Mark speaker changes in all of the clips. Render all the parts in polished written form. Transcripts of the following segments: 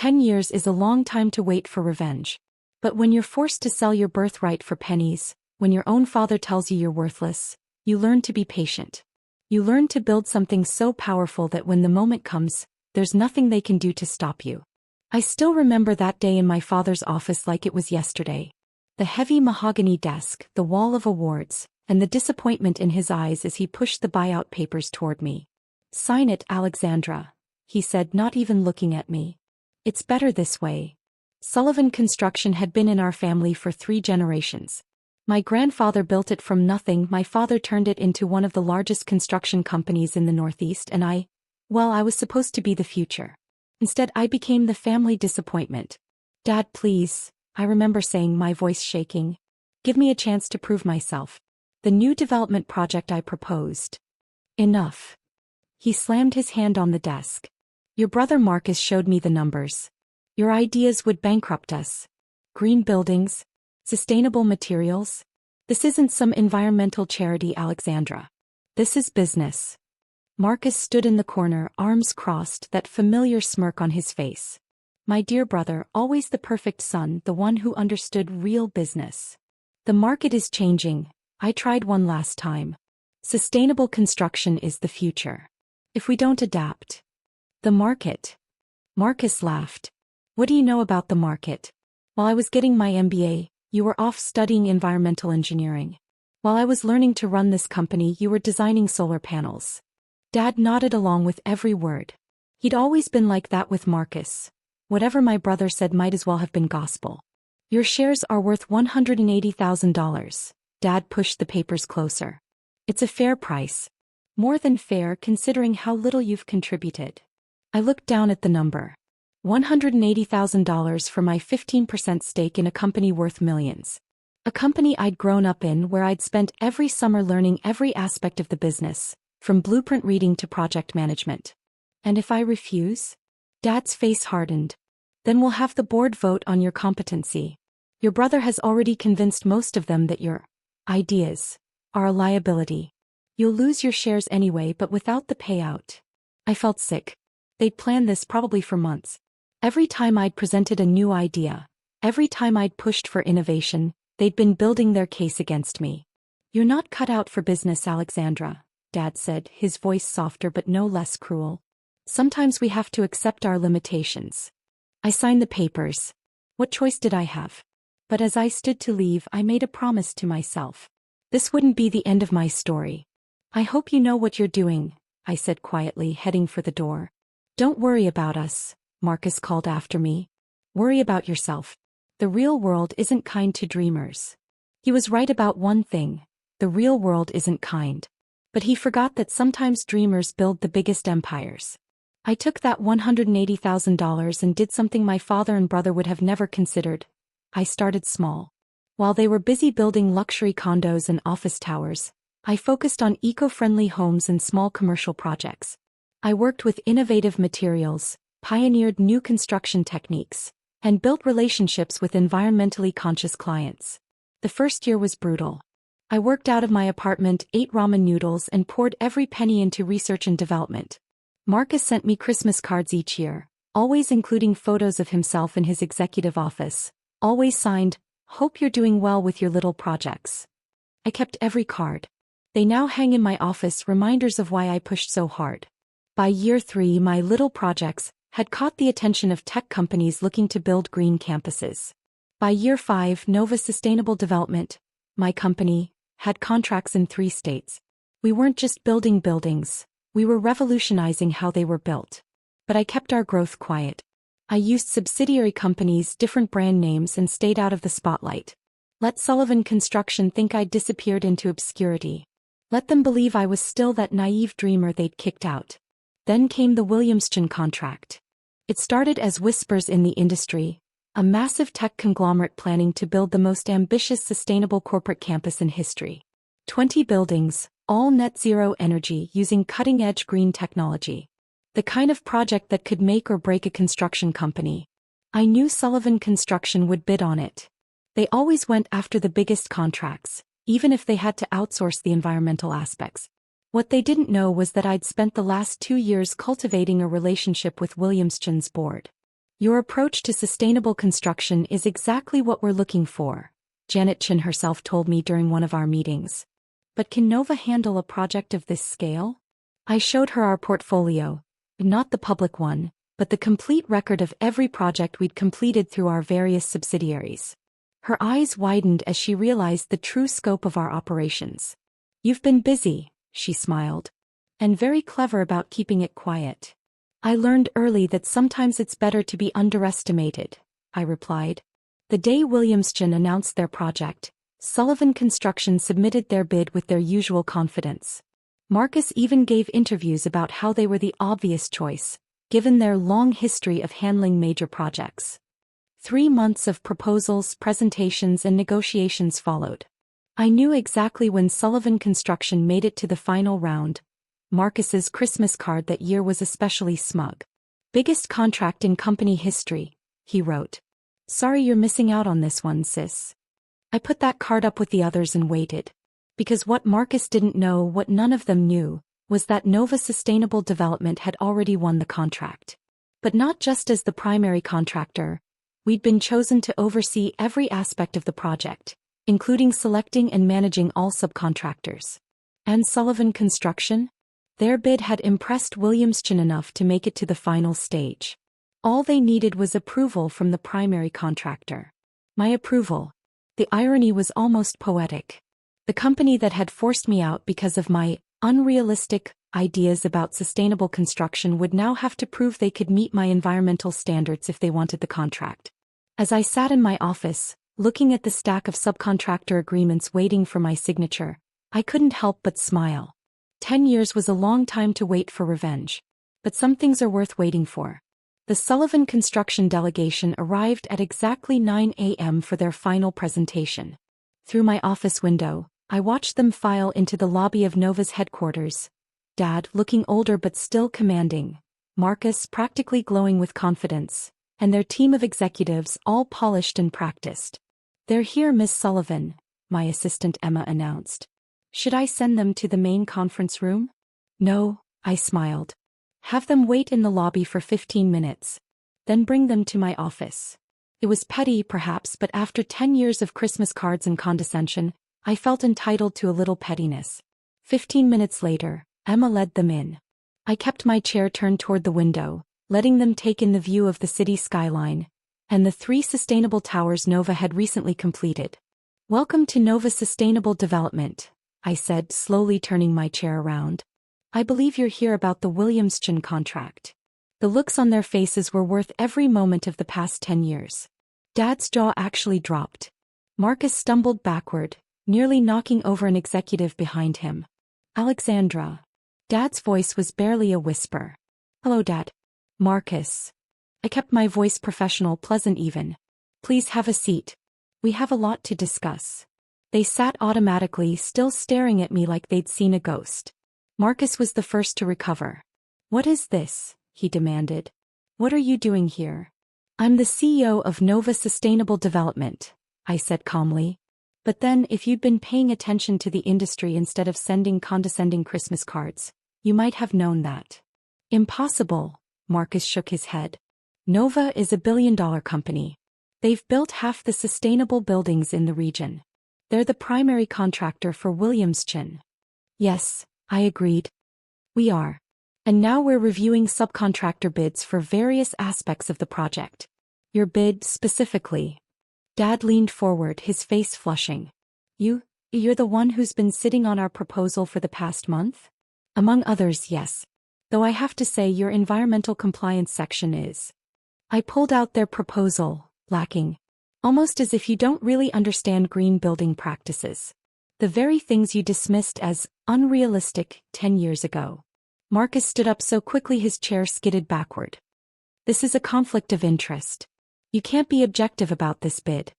Speaker 1: 10 years is a long time to wait for revenge. But when you're forced to sell your birthright for pennies, when your own father tells you you're worthless, you learn to be patient. You learn to build something so powerful that when the moment comes, there's nothing they can do to stop you. I still remember that day in my father's office like it was yesterday. The heavy mahogany desk, the wall of awards, and the disappointment in his eyes as he pushed the buyout papers toward me. "Sign it, Alexandra," he said, not even looking at me. "It's better this way." Sullivan Construction had been in our family for 3 generations. My grandfather built it from nothing, my father turned it into one of the largest construction companies in the Northeast, and I was supposed to be the future. Instead, I became the family disappointment. "Dad, please," I remember saying, my voice shaking. "Give me a chance to prove myself. The new development project I proposed." "Enough." He slammed his hand on the desk. "Your brother Marcus showed me the numbers. Your ideas would bankrupt us. Green buildings, sustainable materials. This isn't some environmental charity, Alexandra. This is business." Marcus stood in the corner, arms crossed, that familiar smirk on his face. My dear brother, always the perfect son, the one who understood real business. "The market is changing. I tried one last time. Sustainable construction is the future. If we don't adapt." "The market?" Marcus laughed. "What do you know about the market? While I was getting my MBA, you were off studying environmental engineering. While I was learning to run this company, you were designing solar panels." Dad nodded along with every word. He'd always been like that with Marcus. Whatever my brother said might as well have been gospel. "Your shares are worth $180,000. Dad pushed the papers closer. "It's a fair price. More than fair considering how little you've contributed." I looked down at the number. $180,000 for my 15% stake in a company worth millions. A company I'd grown up in, where I'd spent every summer learning every aspect of the business, from blueprint reading to project management. "And if I refuse?" Dad's face hardened. "Then we'll have the board vote on your competency. Your brother has already convinced most of them that your ideas are a liability. You'll lose your shares anyway, but without the payout." I felt sick. They'd planned this probably for months. Every time I'd presented a new idea, every time I'd pushed for innovation, they'd been building their case against me. "You're not cut out for business, Alexandra," Dad said, his voice softer but no less cruel. "Sometimes we have to accept our limitations." I signed the papers. What choice did I have? But as I stood to leave, I made a promise to myself. This wouldn't be the end of my story. "I hope you know what you're doing," I said quietly, heading for the door. "Don't worry about us," Marcus called after me. "Worry about yourself. The real world isn't kind to dreamers." He was right about one thing. The real world isn't kind. But he forgot that sometimes dreamers build the biggest empires. I took that $180,000 and did something my father and brother would have never considered. I started small. While they were busy building luxury condos and office towers, I focused on eco-friendly homes and small commercial projects. I worked with innovative materials, pioneered new construction techniques, and built relationships with environmentally conscious clients. The first year was brutal. I worked out of my apartment, ate ramen noodles, and poured every penny into research and development. Marcus sent me Christmas cards each year, always including photos of himself in his executive office, always signed, "Hope you're doing well with your little projects." I kept every card. They now hang in my office, reminders of why I pushed so hard. By year 3, my little projects had caught the attention of tech companies looking to build green campuses. By year 5, Nova Sustainable Development, my company, had contracts in 3 states. We weren't just building buildings, we were revolutionizing how they were built. But I kept our growth quiet. I used subsidiary companies, different brand names, and stayed out of the spotlight. Let Sullivan Construction think I'd disappeared into obscurity. Let them believe I was still that naive dreamer they'd kicked out. Then came the Williamstown contract. It started as whispers in the industry, a massive tech conglomerate planning to build the most ambitious sustainable corporate campus in history. 20 buildings, all net zero energy using cutting-edge green technology. The kind of project that could make or break a construction company. I knew Sullivan Construction would bid on it. They always went after the biggest contracts, even if they had to outsource the environmental aspects. What they didn't know was that I'd spent the last 2 years cultivating a relationship with Williamstown's board. Your approach to sustainable construction is exactly what we're looking for, Janet Chin herself told me during one of our meetings. But can Nova handle a project of this scale? I showed her our portfolio, not the public one, but the complete record of every project we'd completed through our various subsidiaries. Her eyes widened as she realized the true scope of our operations. You've been busy, she smiled. And very clever about keeping it quiet. I learned early that sometimes it's better to be underestimated, I replied. The day Williamson announced their project, Sullivan Construction submitted their bid with their usual confidence. Marcus even gave interviews about how they were the obvious choice, given their long history of handling major projects. 3 months of proposals, presentations, and negotiations followed. I knew exactly when Sullivan Construction made it to the final round. Marcus's Christmas card that year was especially smug. Biggest contract in company history, he wrote. Sorry you're missing out on this one, sis. I put that card up with the others and waited. Because what Marcus didn't know, what none of them knew, was that Nova Sustainable Development had already won the contract. But not just as the primary contractor. We'd been chosen to oversee every aspect of the project, including selecting and managing all subcontractors. And Sullivan Construction? Their bid had impressed Williamson enough to make it to the final stage. All they needed was approval from the primary contractor. My approval. The irony was almost poetic. The company that had forced me out because of my unrealistic ideas about sustainable construction would now have to prove they could meet my environmental standards if they wanted the contract. As I sat in my office, looking at the stack of subcontractor agreements waiting for my signature, I couldn't help but smile. 10 years was a long time to wait for revenge. But some things are worth waiting for. The Sullivan Construction delegation arrived at exactly 9 a.m. for their final presentation. Through my office window, I watched them file into the lobby of Nova's headquarters. Dad, looking older but still commanding. Marcus, practically glowing with confidence. And their team of executives, all polished and practiced. They're here, Miss Sullivan, my assistant Emma announced. Should I send them to the main conference room? No, I smiled. Have them wait in the lobby for 15 minutes. Then bring them to my office. It was petty, perhaps, but after 10 years of Christmas cards and condescension, I felt entitled to a little pettiness. 15 minutes later, Emma led them in. I kept my chair turned toward the window, letting them take in the view of the city skyline, and the 3 sustainable towers Nova had recently completed. Welcome to Nova Sustainable Development, I said, slowly turning my chair around. I believe you're here about the Williamson contract. The looks on their faces were worth every moment of the past 10 years. Dad's jaw actually dropped. Marcus stumbled backward, nearly knocking over an executive behind him. Alexandra. Dad's voice was barely a whisper. Hello, Dad. Marcus. I kept my voice professional, pleasant even. Please have a seat. We have a lot to discuss. They sat automatically, still staring at me like they'd seen a ghost. Marcus was the first to recover. What is this? He demanded. What are you doing here? I'm the CEO of Nova Sustainable Development, I said calmly. But then, if you'd been paying attention to the industry instead of sending condescending Christmas cards, you might have known that. Impossible, Marcus shook his head. Nova is a billion-dollar company. They've built half the sustainable buildings in the region. They're the primary contractor for Williamson. Yes, I agreed. We are. And now we're reviewing subcontractor bids for various aspects of the project. Your bid specifically. Dad leaned forward, his face flushing. You're the one who's been sitting on our proposal for the past month? Among others, yes. Though I have to say your environmental compliance section is. I pulled out their proposal, lacking. Almost as if you don't really understand green building practices. The very things you dismissed as unrealistic 10 years ago. Marcus stood up so quickly his chair skidded backward. This is a conflict of interest. You can't be objective about this bid.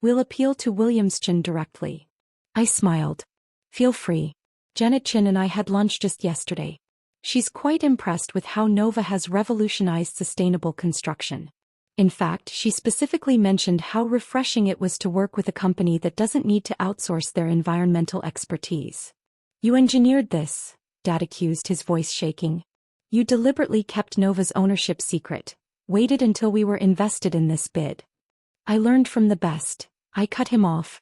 Speaker 1: We'll appeal to Williamson directly. I smiled. Feel free. Janet Chin and I had lunch just yesterday. She's quite impressed with how Nova has revolutionized sustainable construction. In fact, she specifically mentioned how refreshing it was to work with a company that doesn't need to outsource their environmental expertise. You engineered this, Dad accused, his voice shaking. You deliberately kept Nova's ownership secret, Waited until we were invested in this bid. I learned from the best. I cut him off.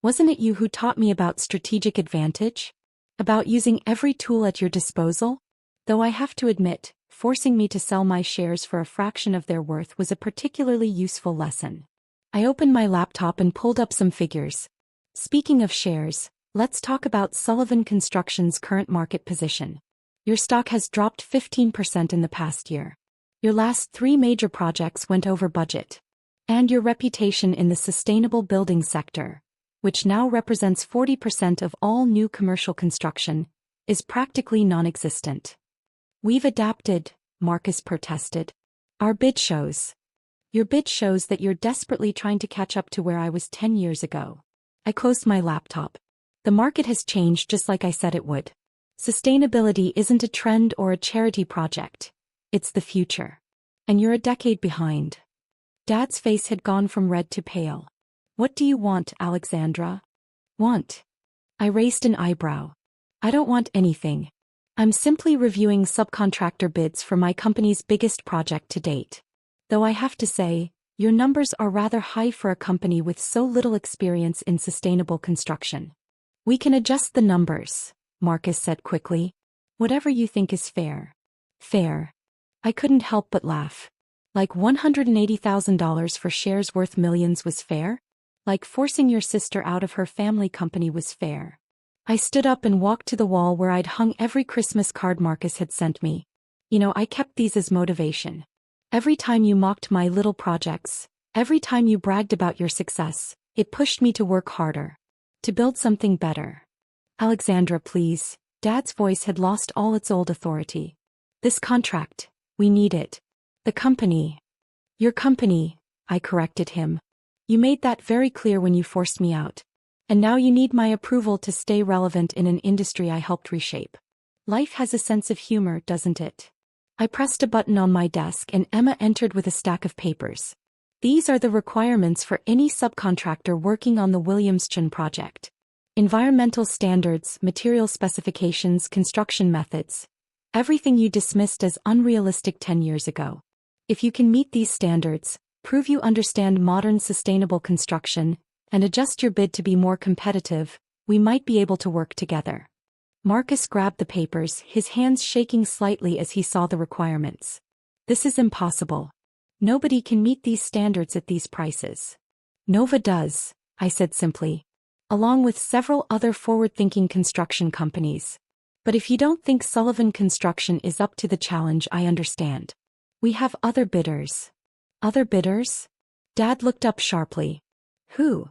Speaker 1: Wasn't it you who taught me about strategic advantage? About using every tool at your disposal? Though I have to admit, forcing me to sell my shares for a fraction of their worth was a particularly useful lesson. I opened my laptop and pulled up some figures. Speaking of shares, let's talk about Sullivan Construction's current market position. Your stock has dropped 15% in the past year. Your last 3 major projects went over budget. And your reputation in the sustainable building sector, which now represents 40% of all new commercial construction, is practically non-existent. We've adapted, Marcus protested. Our bid shows. Your bid shows that you're desperately trying to catch up to where I was 10 years ago. I closed my laptop. The market has changed just like I said it would. Sustainability isn't a trend or a charity project. It's the future. And you're a decade behind. Dad's face had gone from red to pale. What do you want, Alexandra? Want? I raised an eyebrow. I don't want anything. I'm simply reviewing subcontractor bids for my company's biggest project to date. Though I have to say, your numbers are rather high for a company with so little experience in sustainable construction. We can adjust the numbers, Marcus said quickly. Whatever you think is fair. Fair. I couldn't help but laugh. Like $180,000 for shares worth millions was fair? Like forcing your sister out of her family company was fair. I stood up and walked to the wall where I'd hung every Christmas card Marcus had sent me. I kept these as motivation. Every time you mocked my little projects, every time you bragged about your success, it pushed me to work harder. To build something better. Alexandra, please. Dad's voice had lost all its old authority. This contract, we need it. The company. Your company, I corrected him. You made that very clear when you forced me out. And now you need my approval to stay relevant in an industry I helped reshape. Life has a sense of humor, doesn't it? I pressed a button on my desk and Emma entered with a stack of papers. These are the requirements for any subcontractor working on the Williamstown project. Environmental standards, material specifications, construction methods. Everything you dismissed as unrealistic 10 years ago. If you can meet these standards, prove you understand modern sustainable construction, and adjust your bid to be more competitive, we might be able to work together. Marcus grabbed the papers, his hands shaking slightly as he saw the requirements. This is impossible. Nobody can meet these standards at these prices. Nova does, I said simply. Along with several other forward-thinking construction companies. But if you don't think Sullivan Construction is up to the challenge, I understand. We have other bidders. Other bidders? Dad looked up sharply. Who?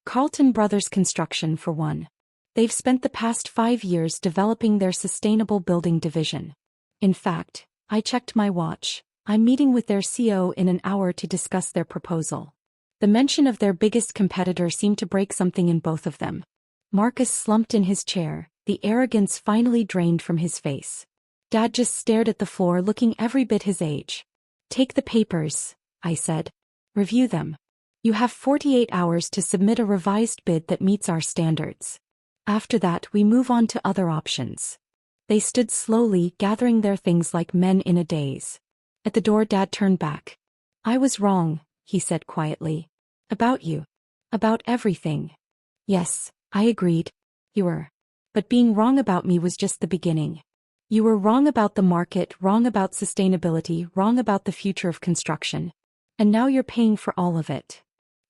Speaker 1: Carlton Brothers Construction for one. They've spent the past 5 years developing their sustainable building division. In fact, I checked my watch. I'm meeting with their CEO in an hour to discuss their proposal. The mention of their biggest competitor seemed to break something in both of them. Marcus slumped in his chair, the arrogance finally drained from his face. Dad just stared at the floor, looking every bit his age. Take the papers, I said. Review them. You have 48 hours to submit a revised bid that meets our standards. After that, we move on to other options. They stood slowly, gathering their things like men in a daze. At the door, Dad turned back. I was wrong, he said quietly. About you. About everything. Yes, I agreed. You were. But being wrong about me was just the beginning. You were wrong about the market, wrong about sustainability, wrong about the future of construction. And now you're paying for all of it.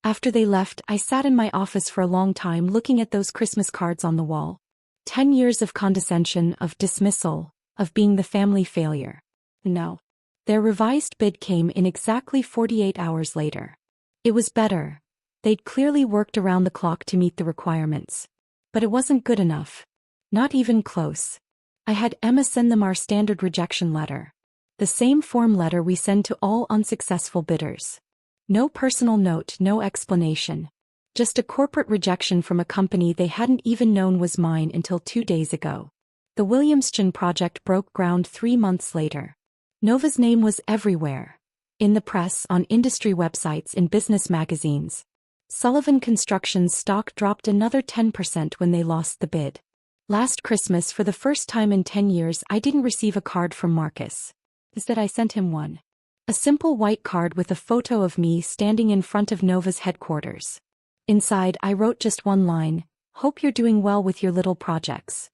Speaker 1: After they left, I sat in my office for a long time looking at those Christmas cards on the wall. 10 years of condescension, of dismissal, of being the family failure. No. Their revised bid came in exactly 48 hours later. It was better. They'd clearly worked around the clock to meet the requirements. But it wasn't good enough. Not even close. I had Emma send them our standard rejection letter. The same form letter we send to all unsuccessful bidders. No personal note, no explanation. Just a corporate rejection from a company they hadn't even known was mine until 2 days ago. The Williamstown project broke ground 3 months later. Nova's name was everywhere. In the press, on industry websites, in business magazines. Sullivan Construction's stock dropped another 10% when they lost the bid. Last Christmas, for the first time in 10 years, I didn't receive a card from Marcus. Instead, I sent him one. A A simple white card with a photo of me standing in front of Nova's headquarters. Inside, I wrote just one line: "Hope you're doing well with your little projects.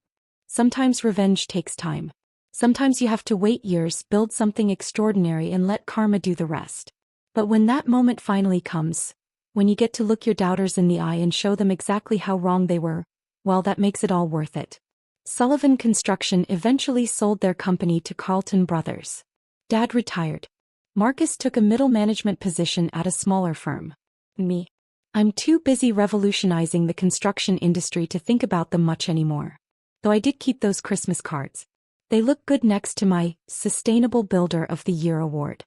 Speaker 1: Sometimes revenge takes time. Sometimes you have to wait years, build something extraordinary, and let karma do the rest. But when that moment finally comes, when you get to look your doubters in the eye and show them exactly how wrong they were, well, that makes it all worth it." Sullivan Construction eventually sold their company to Carlton Brothers. Dad retired. Marcus took a middle management position at a smaller firm. Me. I'm too busy revolutionizing the construction industry to think about them much anymore. Though I did keep those Christmas cards. They look good next to my Sustainable Builder of the Year award.